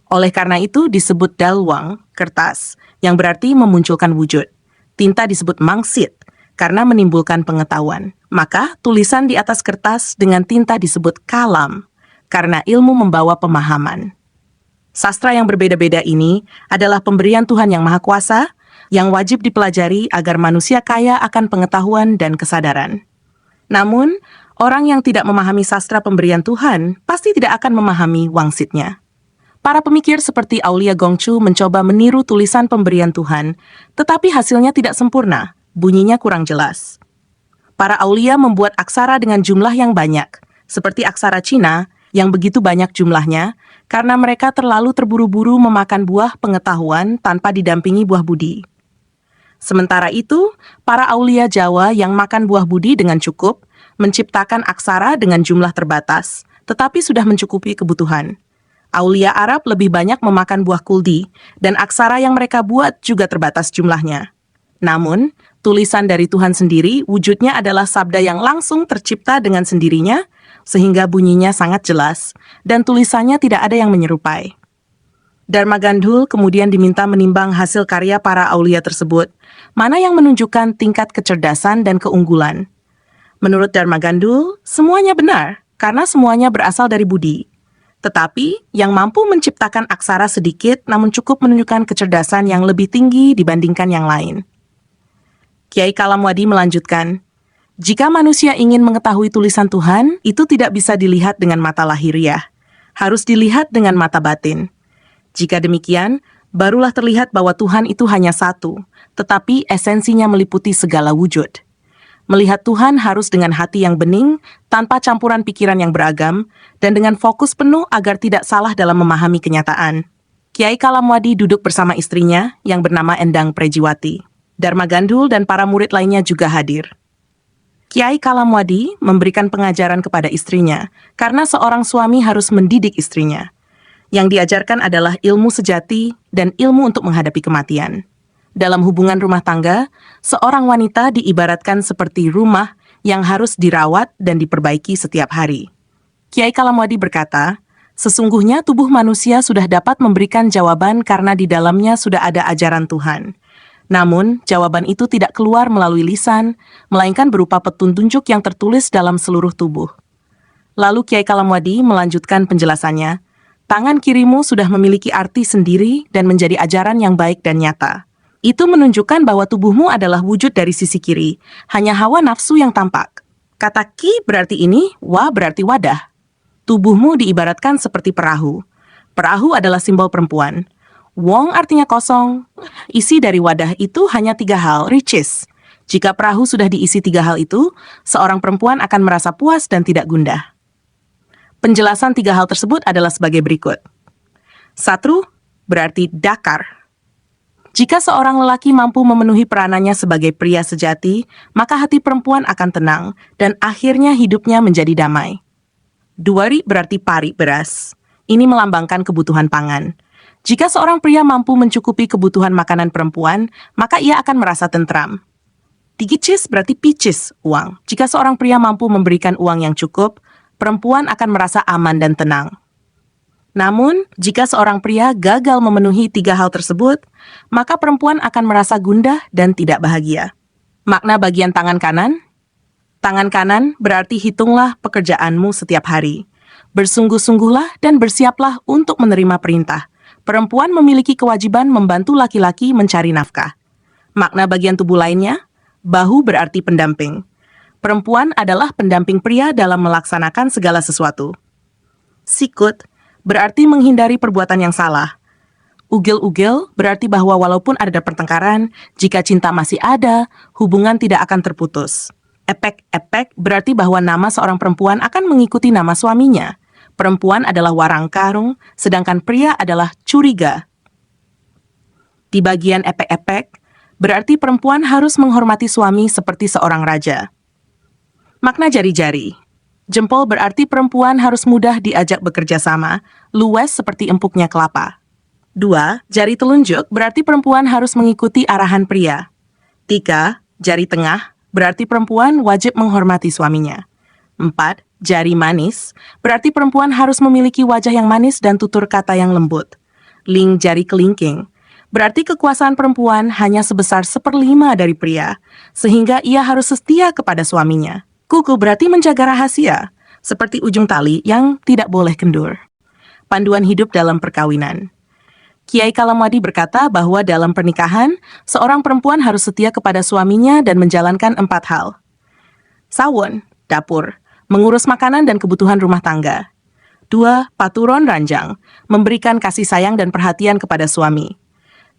Oleh karena itu disebut dalwang, kertas, yang berarti memunculkan wujud. Tinta disebut mangsit, karena menimbulkan pengetahuan. Maka tulisan di atas kertas dengan tinta disebut kalam, karena ilmu membawa pemahaman. Sastra yang berbeda-beda ini adalah pemberian Tuhan yang Maha Kuasa yang wajib dipelajari agar manusia kaya akan pengetahuan dan kesadaran. Namun, orang yang tidak memahami sastra pemberian Tuhan pasti tidak akan memahami wangsitnya. Para pemikir seperti Aulia Gongchu mencoba meniru tulisan pemberian Tuhan, tetapi hasilnya tidak sempurna, bunyinya kurang jelas. Para aulia membuat aksara dengan jumlah yang banyak, seperti aksara Cina yang begitu banyak jumlahnya, karena mereka terlalu terburu-buru memakan buah pengetahuan tanpa didampingi buah budi. Sementara itu, para aulia Jawa yang makan buah budi dengan cukup, menciptakan aksara dengan jumlah terbatas, tetapi sudah mencukupi kebutuhan. Aulia Arab lebih banyak memakan buah kuldi, dan aksara yang mereka buat juga terbatas jumlahnya. Namun, tulisan dari Tuhan sendiri wujudnya adalah sabda yang langsung tercipta dengan sendirinya, sehingga bunyinya sangat jelas, dan tulisannya tidak ada yang menyerupai. Dharma Gandul kemudian diminta menimbang hasil karya para aulia tersebut, mana yang menunjukkan tingkat kecerdasan dan keunggulan. Menurut Dharma Gandul, semuanya benar, karena semuanya berasal dari budi. Tetapi, yang mampu menciptakan aksara sedikit namun cukup menunjukkan kecerdasan yang lebih tinggi dibandingkan yang lain. Kiai Kalamwadi melanjutkan, jika manusia ingin mengetahui tulisan Tuhan, itu tidak bisa dilihat dengan mata lahiriah, harus dilihat dengan mata batin. Jika demikian, barulah terlihat bahwa Tuhan itu hanya satu, tetapi esensinya meliputi segala wujud. Melihat Tuhan harus dengan hati yang bening, tanpa campuran pikiran yang beragam, dan dengan fokus penuh agar tidak salah dalam memahami kenyataan. Kiai Kalamwadi duduk bersama istrinya yang bernama Endang Prejiwati. Dharma Gandul dan para murid lainnya juga hadir. Kiai Kalamwadi memberikan pengajaran kepada istrinya karena seorang suami harus mendidik istrinya. Yang diajarkan adalah ilmu sejati dan ilmu untuk menghadapi kematian. Dalam hubungan rumah tangga, seorang wanita diibaratkan seperti rumah yang harus dirawat dan diperbaiki setiap hari. Kiai Kalamwadi berkata, sesungguhnya tubuh manusia sudah dapat memberikan jawaban karena di dalamnya sudah ada ajaran Tuhan. Namun, jawaban itu tidak keluar melalui lisan, melainkan berupa petunjuk yang tertulis dalam seluruh tubuh. Lalu Kiai Kalamwadi melanjutkan penjelasannya, tangan kirimu sudah memiliki arti sendiri dan menjadi ajaran yang baik dan nyata. Itu menunjukkan bahwa tubuhmu adalah wujud dari sisi kiri, hanya hawa nafsu yang tampak. Kata ki berarti ini, wa berarti wadah. Tubuhmu diibaratkan seperti perahu. Perahu adalah simbol perempuan. Wong artinya kosong. Isi dari wadah itu hanya 3 hal, riches. Jika perahu sudah diisi 3 hal itu, seorang perempuan akan merasa puas dan tidak gundah. Penjelasan 3 hal tersebut adalah sebagai berikut. 1. Berarti dakar. Jika seorang lelaki mampu memenuhi peranannya sebagai pria sejati, maka hati perempuan akan tenang, dan akhirnya hidupnya menjadi damai. 2. Berarti pari beras. Ini melambangkan kebutuhan pangan. Jika seorang pria mampu mencukupi kebutuhan makanan perempuan, maka ia akan merasa tentram. 3 cis berarti picis, uang. Jika seorang pria mampu memberikan uang yang cukup, perempuan akan merasa aman dan tenang. Namun, jika seorang pria gagal memenuhi 3 hal tersebut, maka perempuan akan merasa gundah dan tidak bahagia. Makna bagian tangan kanan? Tangan kanan berarti hitunglah pekerjaanmu setiap hari. Bersungguh-sungguhlah dan bersiaplah untuk menerima perintah. Perempuan memiliki kewajiban membantu laki-laki mencari nafkah. Makna bagian tubuh lainnya? Bahu berarti pendamping. Perempuan adalah pendamping pria dalam melaksanakan segala sesuatu. Sikut berarti menghindari perbuatan yang salah. Ugil-ugil berarti bahwa walaupun ada pertengkaran, jika cinta masih ada, hubungan tidak akan terputus. Epek-epek berarti bahwa nama seorang perempuan akan mengikuti nama suaminya. Perempuan adalah warang karung, sedangkan pria adalah curiga. Di bagian epek-epek, berarti perempuan harus menghormati suami seperti seorang raja. Makna jari-jari. Jempol berarti perempuan harus mudah diajak bekerja sama, luwes seperti empuknya kelapa. 2. Jari telunjuk berarti perempuan harus mengikuti arahan pria. 3. Jari tengah berarti perempuan wajib menghormati suaminya. 4. Jari manis berarti perempuan harus memiliki wajah yang manis dan tutur kata yang lembut. Ling jari kelingking berarti kekuasaan perempuan hanya sebesar 1/5 dari pria, sehingga ia harus setia kepada suaminya. Kuku berarti menjaga rahasia, seperti ujung tali yang tidak boleh kendur. Panduan hidup dalam perkawinan. Kiai Kalamwadi berkata bahwa dalam pernikahan, seorang perempuan harus setia kepada suaminya dan menjalankan 4 hal. Sawon, dapur, mengurus makanan dan kebutuhan rumah tangga. 2. Paturon ranjang, memberikan kasih sayang dan perhatian kepada suami.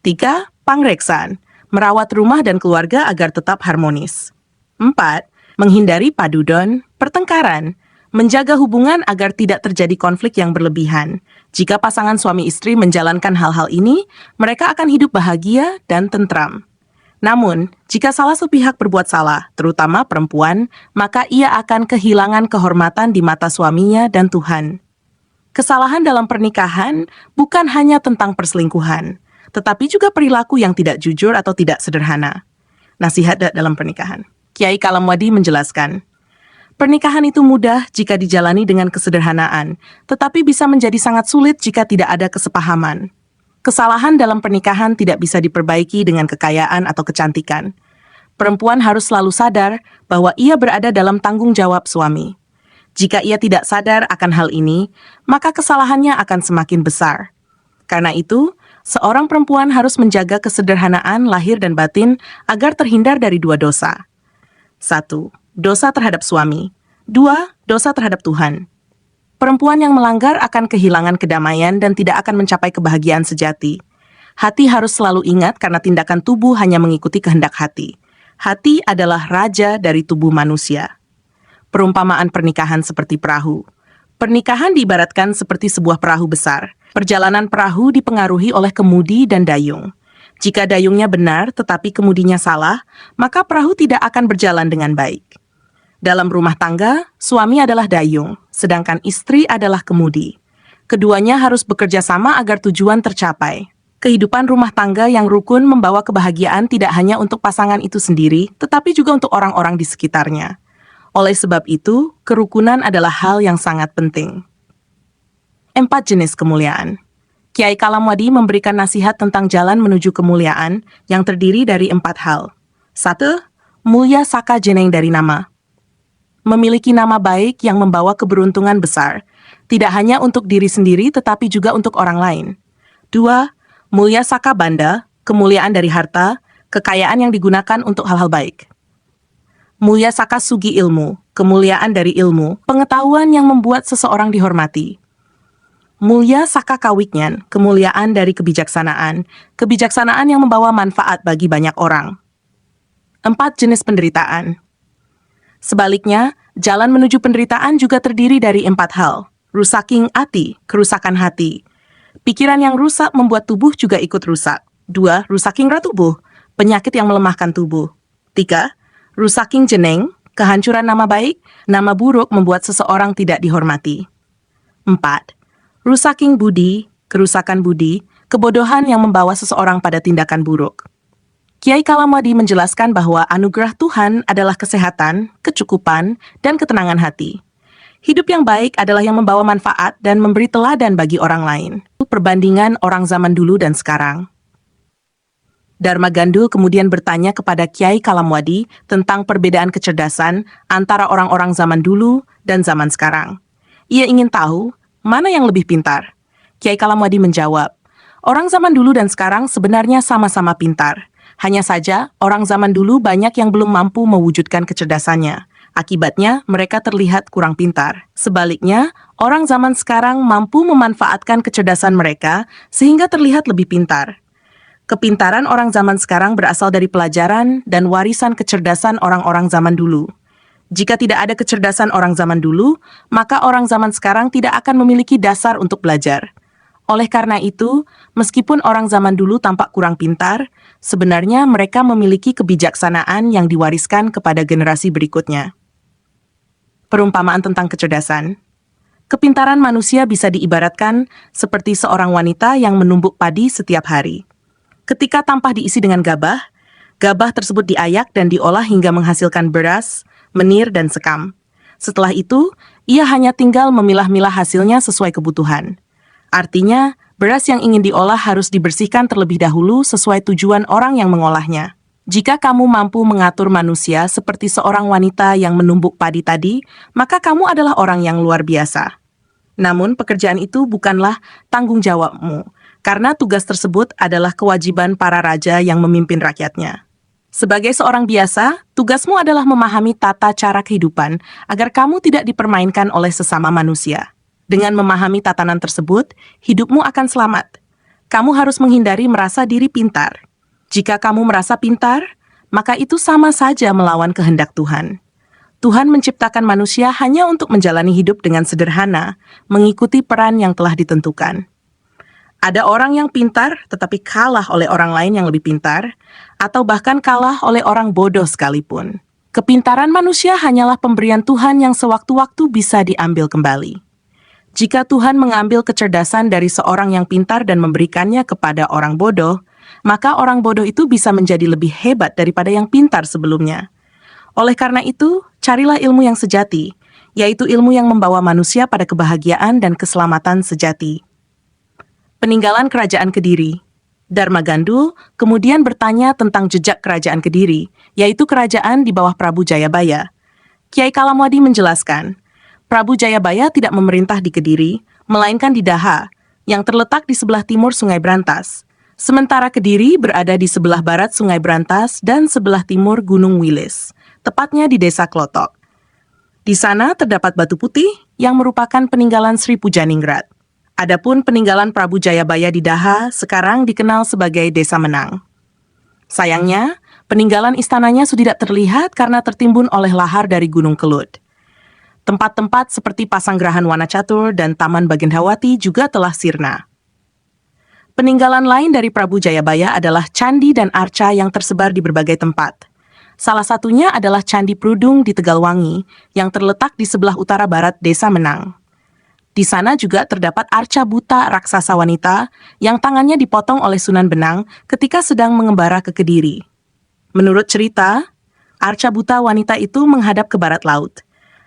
3. Pangreksan, merawat rumah dan keluarga agar tetap harmonis. 4. Menghindari padudon, pertengkaran, menjaga hubungan agar tidak terjadi konflik yang berlebihan. Jika pasangan suami istri menjalankan hal-hal ini, mereka akan hidup bahagia dan tentram. Namun, jika salah satu pihak berbuat salah, terutama perempuan, maka ia akan kehilangan kehormatan di mata suaminya dan Tuhan. Kesalahan dalam pernikahan bukan hanya tentang perselingkuhan, tetapi juga perilaku yang tidak jujur atau tidak sederhana. Nasihat dalam pernikahan. Kiai Kalamwadi menjelaskan, pernikahan itu mudah jika dijalani dengan kesederhanaan, tetapi bisa menjadi sangat sulit jika tidak ada kesepahaman. Kesalahan dalam pernikahan tidak bisa diperbaiki dengan kekayaan atau kecantikan. Perempuan harus selalu sadar bahwa ia berada dalam tanggung jawab suami. Jika ia tidak sadar akan hal ini, maka kesalahannya akan semakin besar. Karena itu, seorang perempuan harus menjaga kesederhanaan lahir dan batin agar terhindar dari 2 dosa. 1. Dosa terhadap suami. 2. Dosa terhadap Tuhan. Perempuan yang melanggar akan kehilangan kedamaian dan tidak akan mencapai kebahagiaan sejati. Hati harus selalu ingat karena tindakan tubuh hanya mengikuti kehendak hati. Hati adalah raja dari tubuh manusia. Perumpamaan pernikahan seperti perahu. Pernikahan diibaratkan seperti sebuah perahu besar. Perjalanan perahu dipengaruhi oleh kemudi dan dayung. Jika dayungnya benar tetapi kemudinya salah, maka perahu tidak akan berjalan dengan baik. Dalam rumah tangga, suami adalah dayung, sedangkan istri adalah kemudi. Keduanya harus bekerja sama agar tujuan tercapai. Kehidupan rumah tangga yang rukun membawa kebahagiaan tidak hanya untuk pasangan itu sendiri, tetapi juga untuk orang-orang di sekitarnya. Oleh sebab itu, kerukunan adalah hal yang sangat penting. 4 jenis kemuliaan. Kiai Kalamwadi memberikan nasihat tentang jalan menuju kemuliaan yang terdiri dari 4 hal. 1. Mulia saka jeneng dari nama. Memiliki nama baik yang membawa keberuntungan besar, tidak hanya untuk diri sendiri tetapi juga untuk orang lain. 2. Mulia saka banda, kemuliaan dari harta, kekayaan yang digunakan untuk hal-hal baik. Mulia saka sugi ilmu, kemuliaan dari ilmu, pengetahuan yang membuat seseorang dihormati. Mulia saka kawiknyan, kemuliaan dari kebijaksanaan, kebijaksanaan yang membawa manfaat bagi banyak orang. 4 jenis penderitaan. Sebaliknya, jalan menuju penderitaan juga terdiri dari 4 hal. Rusaking ati, kerusakan hati. Pikiran yang rusak membuat tubuh juga ikut rusak. 2. Rusaking ratubuh, penyakit yang melemahkan tubuh. 3. Rusaking jeneng, kehancuran nama baik, nama buruk membuat seseorang tidak dihormati. 4. Rusaking budi, kerusakan budi, kebodohan yang membawa seseorang pada tindakan buruk. Kiai Kalamwadi menjelaskan bahwa anugerah Tuhan adalah kesehatan, kecukupan, dan ketenangan hati. Hidup yang baik adalah yang membawa manfaat dan memberi teladan bagi orang lain. Perbandingan orang zaman dulu dan sekarang. Dharma Gandul kemudian bertanya kepada Kiai Kalamwadi tentang perbedaan kecerdasan antara orang-orang zaman dulu dan zaman sekarang. Ia ingin tahu mana yang lebih pintar. Kiai Kalamwadi menjawab, orang zaman dulu dan sekarang sebenarnya sama-sama pintar. Hanya saja, orang zaman dulu banyak yang belum mampu mewujudkan kecerdasannya. Akibatnya, mereka terlihat kurang pintar. Sebaliknya, orang zaman sekarang mampu memanfaatkan kecerdasan mereka sehingga terlihat lebih pintar. Kepintaran orang zaman sekarang berasal dari pelajaran dan warisan kecerdasan orang-orang zaman dulu. Jika tidak ada kecerdasan orang zaman dulu, maka orang zaman sekarang tidak akan memiliki dasar untuk belajar. Oleh karena itu, meskipun orang zaman dulu tampak kurang pintar, sebenarnya mereka memiliki kebijaksanaan yang diwariskan kepada generasi berikutnya. Perumpamaan tentang kecerdasan. Kepintaran manusia bisa diibaratkan seperti seorang wanita yang menumbuk padi setiap hari. Ketika tampah diisi dengan gabah, gabah tersebut diayak dan diolah hingga menghasilkan beras, menir, dan sekam. Setelah itu, ia hanya tinggal memilah-milah hasilnya sesuai kebutuhan. Artinya, beras yang ingin diolah harus dibersihkan terlebih dahulu sesuai tujuan orang yang mengolahnya. Jika kamu mampu mengatur manusia seperti seorang wanita yang menumbuk padi tadi, maka kamu adalah orang yang luar biasa. Namun, pekerjaan itu bukanlah tanggung jawabmu, karena tugas tersebut adalah kewajiban para raja yang memimpin rakyatnya. Sebagai seorang biasa, tugasmu adalah memahami tata cara kehidupan agar kamu tidak dipermainkan oleh sesama manusia. Dengan memahami tatanan tersebut, hidupmu akan selamat. Kamu harus menghindari merasa diri pintar. Jika kamu merasa pintar, maka itu sama saja melawan kehendak Tuhan. Tuhan menciptakan manusia hanya untuk menjalani hidup dengan sederhana, mengikuti peran yang telah ditentukan. Ada orang yang pintar tetapi kalah oleh orang lain yang lebih pintar, atau bahkan kalah oleh orang bodoh sekalipun. Kepintaran manusia hanyalah pemberian Tuhan yang sewaktu-waktu bisa diambil kembali. Jika Tuhan mengambil kecerdasan dari seorang yang pintar dan memberikannya kepada orang bodoh, maka orang bodoh itu bisa menjadi lebih hebat daripada yang pintar sebelumnya. Oleh karena itu, carilah ilmu yang sejati, yaitu ilmu yang membawa manusia pada kebahagiaan dan keselamatan sejati. Peninggalan Kerajaan Kediri. Dharma Gandul kemudian bertanya tentang jejak Kerajaan Kediri, yaitu kerajaan di bawah Prabu Jayabaya. Kiai Kalamwadi menjelaskan, Prabu Jayabaya tidak memerintah di Kediri, melainkan di Daha, yang terletak di sebelah timur Sungai Brantas. Sementara Kediri berada di sebelah barat Sungai Brantas dan sebelah timur Gunung Wilis, tepatnya di Desa Klotok. Di sana terdapat batu putih yang merupakan peninggalan Sri Pujaningrat. Adapun peninggalan Prabu Jayabaya di Daha sekarang dikenal sebagai Desa Menang. Sayangnya, peninggalan istananya sudah tidak terlihat karena tertimbun oleh lahar dari Gunung Kelut. Tempat-tempat seperti Pasanggrahan Wanacatur dan Taman Bagendhawati juga telah sirna. Peninggalan lain dari Prabu Jayabaya adalah candi dan arca yang tersebar di berbagai tempat. Salah satunya adalah Candi Prudung di Tegalwangi, yang terletak di sebelah utara barat Desa Menang. Di sana juga terdapat arca buta raksasa wanita yang tangannya dipotong oleh Sunan Benang ketika sedang mengembara ke Kediri. Menurut cerita, arca buta wanita itu menghadap ke barat laut.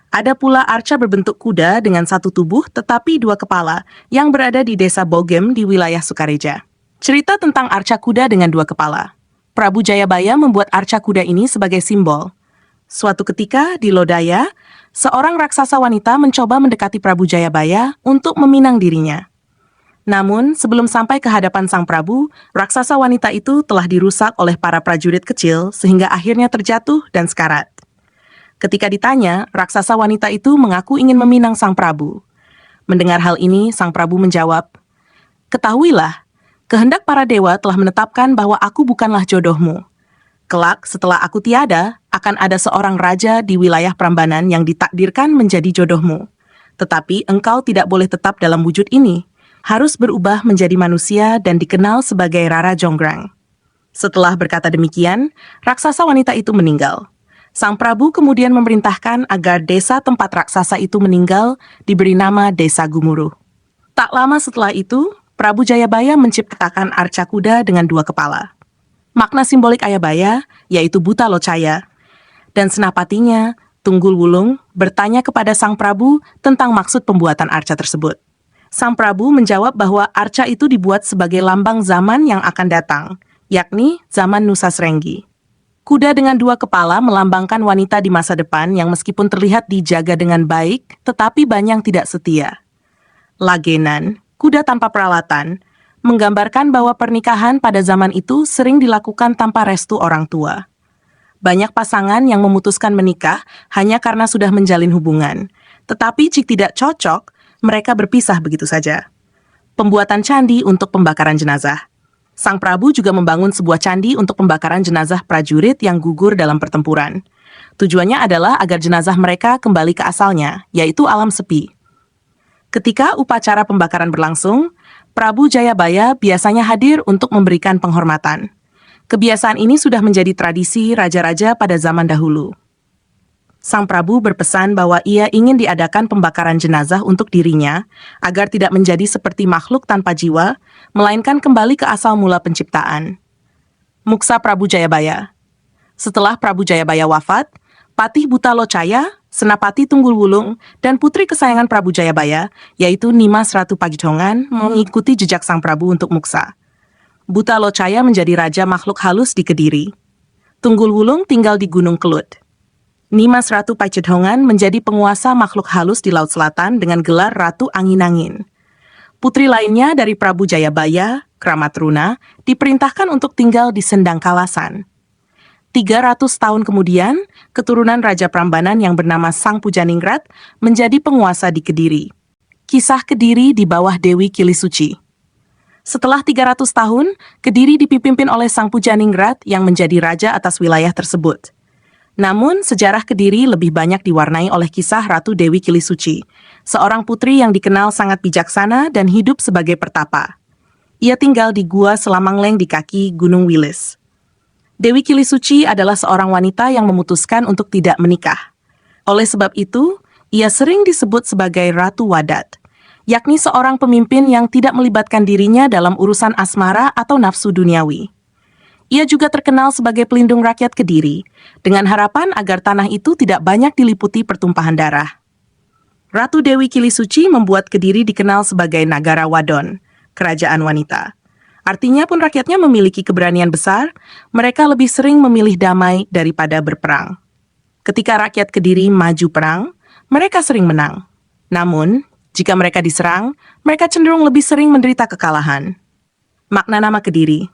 Ada pula arca berbentuk kuda dengan satu tubuh tetapi dua kepala yang berada di Desa Bogem di wilayah Sukareja. Cerita tentang arca kuda dengan dua kepala. Prabu Jayabaya membuat arca kuda ini sebagai simbol. Suatu ketika di Lodaya, seorang raksasa wanita mencoba mendekati Prabu Jayabaya untuk meminang dirinya. Namun, sebelum sampai ke hadapan sang Prabu, raksasa wanita itu telah dirusak oleh para prajurit kecil sehingga akhirnya terjatuh dan sekarat. Ketika ditanya, raksasa wanita itu mengaku ingin meminang sang Prabu. Mendengar hal ini, sang Prabu menjawab, "Ketahuilah, kehendak para dewa telah menetapkan bahwa aku bukanlah jodohmu. Kelak, setelah aku tiada, akan ada seorang raja di wilayah Prambanan yang ditakdirkan menjadi jodohmu. Tetapi engkau tidak boleh tetap dalam wujud ini, harus berubah menjadi manusia dan dikenal sebagai Rara Jonggrang." Setelah berkata demikian, raksasa wanita itu meninggal. Sang Prabu kemudian memerintahkan agar desa tempat raksasa itu meninggal diberi nama Desa Gumuruh. Tak lama setelah itu, Prabu Jayabaya menciptakan arca kuda dengan dua kepala. Makna simbolik Ayabaya, yaitu buta locaya, dan senapatinya Tunggul Wulung, bertanya kepada Sang Prabu tentang maksud pembuatan arca tersebut. Sang Prabu menjawab bahwa arca itu dibuat sebagai lambang zaman yang akan datang, yakni zaman Nusa Srenggi. Kuda dengan dua kepala melambangkan wanita di masa depan yang meskipun terlihat dijaga dengan baik, tetapi banyak tidak setia. Lagenan, kuda tanpa peralatan, menggambarkan bahwa pernikahan pada zaman itu sering dilakukan tanpa restu orang tua. Banyak pasangan yang memutuskan menikah hanya karena sudah menjalin hubungan, tetapi jika tidak cocok, mereka berpisah begitu saja. Pembuatan candi untuk pembakaran jenazah. Sang Prabu juga membangun sebuah candi untuk pembakaran jenazah prajurit yang gugur dalam pertempuran. Tujuannya adalah agar jenazah mereka kembali ke asalnya, yaitu alam sepi. Ketika upacara pembakaran berlangsung, Prabu Jayabaya biasanya hadir untuk memberikan penghormatan. Kebiasaan ini sudah menjadi tradisi raja-raja pada zaman dahulu. Sang Prabu berpesan bahwa ia ingin diadakan pembakaran jenazah untuk dirinya, agar tidak menjadi seperti makhluk tanpa jiwa, melainkan kembali ke asal mula penciptaan. Muksa Prabu Jayabaya. Setelah Prabu Jayabaya wafat, Patih Butalocaya, Senapati Tunggul Wulung, dan putri kesayangan Prabu Jayabaya, yaitu Nimas Ratu Pagidongan, mengikuti jejak Sang Prabu untuk muksa. Butalocaya menjadi raja makhluk halus di Kediri. Tunggul Wulung tinggal di Gunung Kelut. Nimas Ratu Pagidongan menjadi penguasa makhluk halus di Laut Selatan dengan gelar Ratu Angin-Angin. Putri lainnya dari Prabu Jayabaya, Kramatruna, diperintahkan untuk tinggal di Sendang Kalasan. 300 tahun kemudian, keturunan Raja Prambanan yang bernama Sang Pujaningrat menjadi penguasa di Kediri. Kisah Kediri di bawah Dewi Kilisuci. Setelah 300 tahun, Kediri dipimpin oleh Sang Pujaningrat yang menjadi raja atas wilayah tersebut. Namun, sejarah Kediri lebih banyak diwarnai oleh kisah Ratu Dewi Kilisuci, seorang putri yang dikenal sangat bijaksana dan hidup sebagai pertapa. Ia tinggal di Gua Selamangleng di kaki Gunung Wilis. Dewi Kilisuci adalah seorang wanita yang memutuskan untuk tidak menikah. Oleh sebab itu, ia sering disebut sebagai Ratu Wadat, yakni seorang pemimpin yang tidak melibatkan dirinya dalam urusan asmara atau nafsu duniawi. Ia juga terkenal sebagai pelindung rakyat Kediri, dengan harapan agar tanah itu tidak banyak diliputi pertumpahan darah. Ratu Dewi Kilisuci membuat Kediri dikenal sebagai Nagara Wadon, kerajaan wanita. Artinya pun rakyatnya memiliki keberanian besar, mereka lebih sering memilih damai daripada berperang. Ketika rakyat Kediri maju perang, mereka sering menang. Namun, jika mereka diserang, mereka cenderung lebih sering menderita kekalahan. Makna nama Kediri.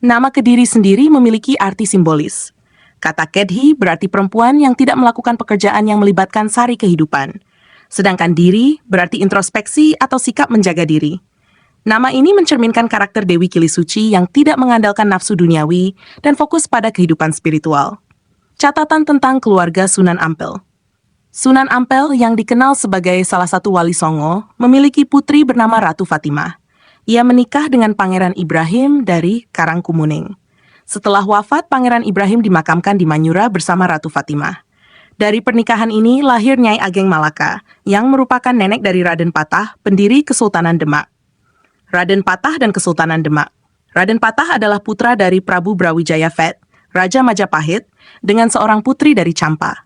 Nama Kediri sendiri memiliki arti simbolis. Kata Kedhi berarti perempuan yang tidak melakukan pekerjaan yang melibatkan sari kehidupan. Sedangkan Diri berarti introspeksi atau sikap menjaga diri. Nama ini mencerminkan karakter Dewi Kilisuci yang tidak mengandalkan nafsu duniawi dan fokus pada kehidupan spiritual. Catatan tentang keluarga Sunan Ampel. Sunan Ampel yang dikenal sebagai salah satu wali Songo memiliki putri bernama Ratu Fatimah. Ia menikah dengan Pangeran Ibrahim dari Karangkumuning. Setelah wafat, Pangeran Ibrahim dimakamkan di Manyura bersama Ratu Fatimah. Dari pernikahan ini lahir Nyai Ageng Malaka, yang merupakan nenek dari Raden Patah, pendiri Kesultanan Demak. Raden Patah dan Kesultanan Demak. Raden Patah adalah putra dari Prabu Brawijaya Phet, Raja Majapahit, dengan seorang putri dari Campa.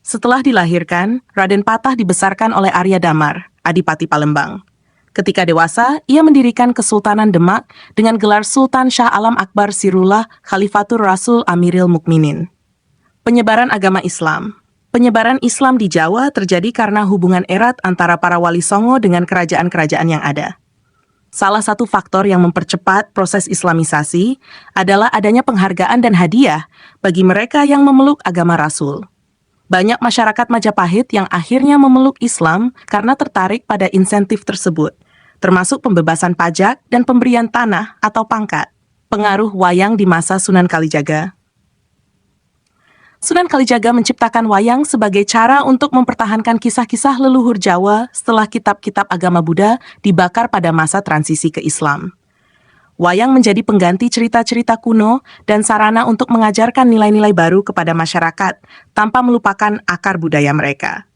Setelah dilahirkan, Raden Patah dibesarkan oleh Arya Damar, Adipati Palembang. Ketika dewasa, ia mendirikan Kesultanan Demak dengan gelar Sultan Shah Alam Akbar Sirullah Khalifatur Rasul Amiril Mukminin. Penyebaran agama Islam. Penyebaran Islam di Jawa terjadi karena hubungan erat antara para wali Songo dengan kerajaan-kerajaan yang ada. Salah satu faktor yang mempercepat proses Islamisasi adalah adanya penghargaan dan hadiah bagi mereka yang memeluk agama Rasul. Banyak masyarakat Majapahit yang akhirnya memeluk Islam karena tertarik pada insentif tersebut, termasuk pembebasan pajak dan pemberian tanah atau pangkat. Pengaruh wayang di masa Sunan Kalijaga. Sunan Kalijaga menciptakan wayang sebagai cara untuk mempertahankan kisah-kisah leluhur Jawa setelah kitab-kitab agama Buddha dibakar pada masa transisi ke Islam. Wayang menjadi pengganti cerita-cerita kuno dan sarana untuk mengajarkan nilai-nilai baru kepada masyarakat tanpa melupakan akar budaya mereka.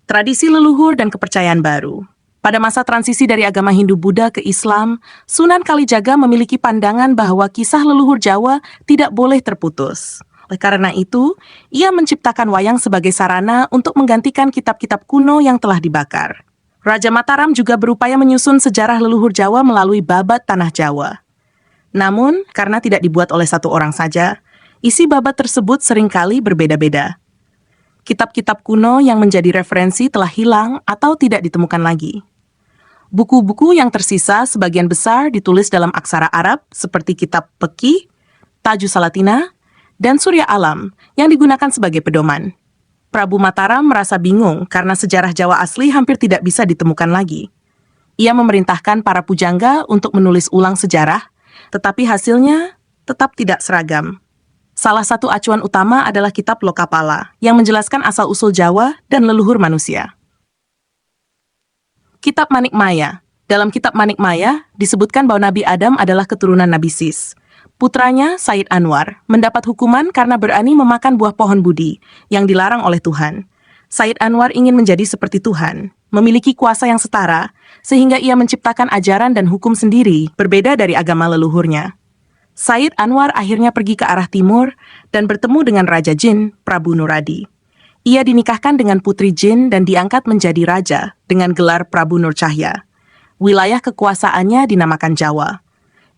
Tradisi leluhur dan kepercayaan baru. Pada masa transisi dari agama Hindu-Buddha ke Islam, Sunan Kalijaga memiliki pandangan bahwa kisah leluhur Jawa tidak boleh terputus. Oleh karena itu, ia menciptakan wayang sebagai sarana untuk menggantikan kitab-kitab kuno yang telah dibakar. Raja Mataram juga berupaya menyusun sejarah leluhur Jawa melalui babat tanah Jawa. Namun, karena tidak dibuat oleh satu orang saja, isi babat tersebut seringkali berbeda-beda. Kitab-kitab kuno yang menjadi referensi telah hilang atau tidak ditemukan lagi. Buku-buku yang tersisa sebagian besar ditulis dalam aksara Arab seperti kitab Peki, Tajus Salatina, dan Surya Alam yang digunakan sebagai pedoman. Prabu Mataram merasa bingung karena sejarah Jawa asli hampir tidak bisa ditemukan lagi. Ia memerintahkan para pujangga untuk menulis ulang sejarah, tetapi hasilnya tetap tidak seragam. Salah satu acuan utama adalah kitab Lokapala yang menjelaskan asal-usul Jawa dan leluhur manusia. Kitab Manik Maya. Dalam kitab Manik Maya disebutkan bahwa Nabi Adam adalah keturunan Nabi Sis. Putranya, Said Anwar, mendapat hukuman karena berani memakan buah pohon budi yang dilarang oleh Tuhan. Said Anwar ingin menjadi seperti Tuhan, memiliki kuasa yang setara, sehingga ia menciptakan ajaran dan hukum sendiri berbeda dari agama leluhurnya. Said Anwar akhirnya pergi ke arah timur dan bertemu dengan Raja Jin, Prabu Nuradi. Ia dinikahkan dengan putri Jin dan diangkat menjadi raja dengan gelar Prabu Nur Cahya. Wilayah kekuasaannya dinamakan Jawa.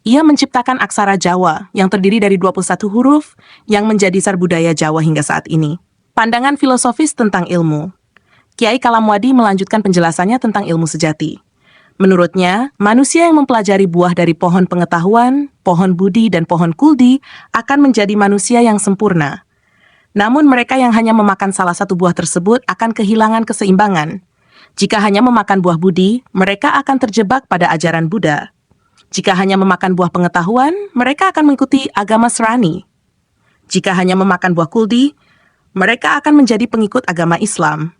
Ia menciptakan aksara Jawa yang terdiri dari 21 huruf yang menjadi dasar budaya Jawa hingga saat ini. Pandangan filosofis tentang ilmu. Kiai Kalamwadi melanjutkan penjelasannya tentang ilmu sejati. Menurutnya, manusia yang mempelajari buah dari pohon pengetahuan, pohon budi, dan pohon kuldi akan menjadi manusia yang sempurna. Namun mereka yang hanya memakan salah satu buah tersebut akan kehilangan keseimbangan. Jika hanya memakan buah budi, mereka akan terjebak pada ajaran Buddha. Jika hanya memakan buah pengetahuan, mereka akan mengikuti agama Srani. Jika hanya memakan buah kuldi, mereka akan menjadi pengikut agama Islam.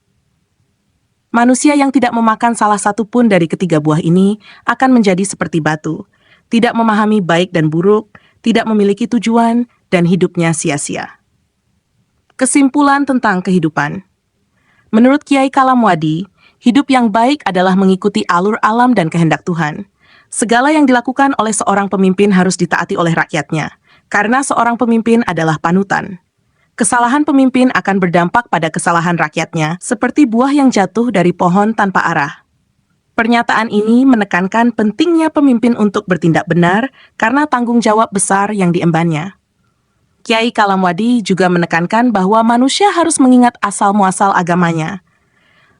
Manusia yang tidak memakan salah satu pun dari ketiga buah ini akan menjadi seperti batu, tidak memahami baik dan buruk, tidak memiliki tujuan, dan hidupnya sia-sia. Kesimpulan tentang kehidupan. Menurut Kiai Kalamwadi, hidup yang baik adalah mengikuti alur alam dan kehendak Tuhan. Segala yang dilakukan oleh seorang pemimpin harus ditaati oleh rakyatnya, karena seorang pemimpin adalah panutan. Kesalahan pemimpin akan berdampak pada kesalahan rakyatnya, seperti buah yang jatuh dari pohon tanpa arah. Pernyataan ini menekankan pentingnya pemimpin untuk bertindak benar karena tanggung jawab besar yang diembannya. Kiai Kalamwadi juga menekankan bahwa manusia harus mengingat asal-muasal agamanya.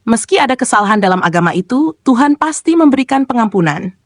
Meski ada kesalahan dalam agama itu, Tuhan pasti memberikan pengampunan.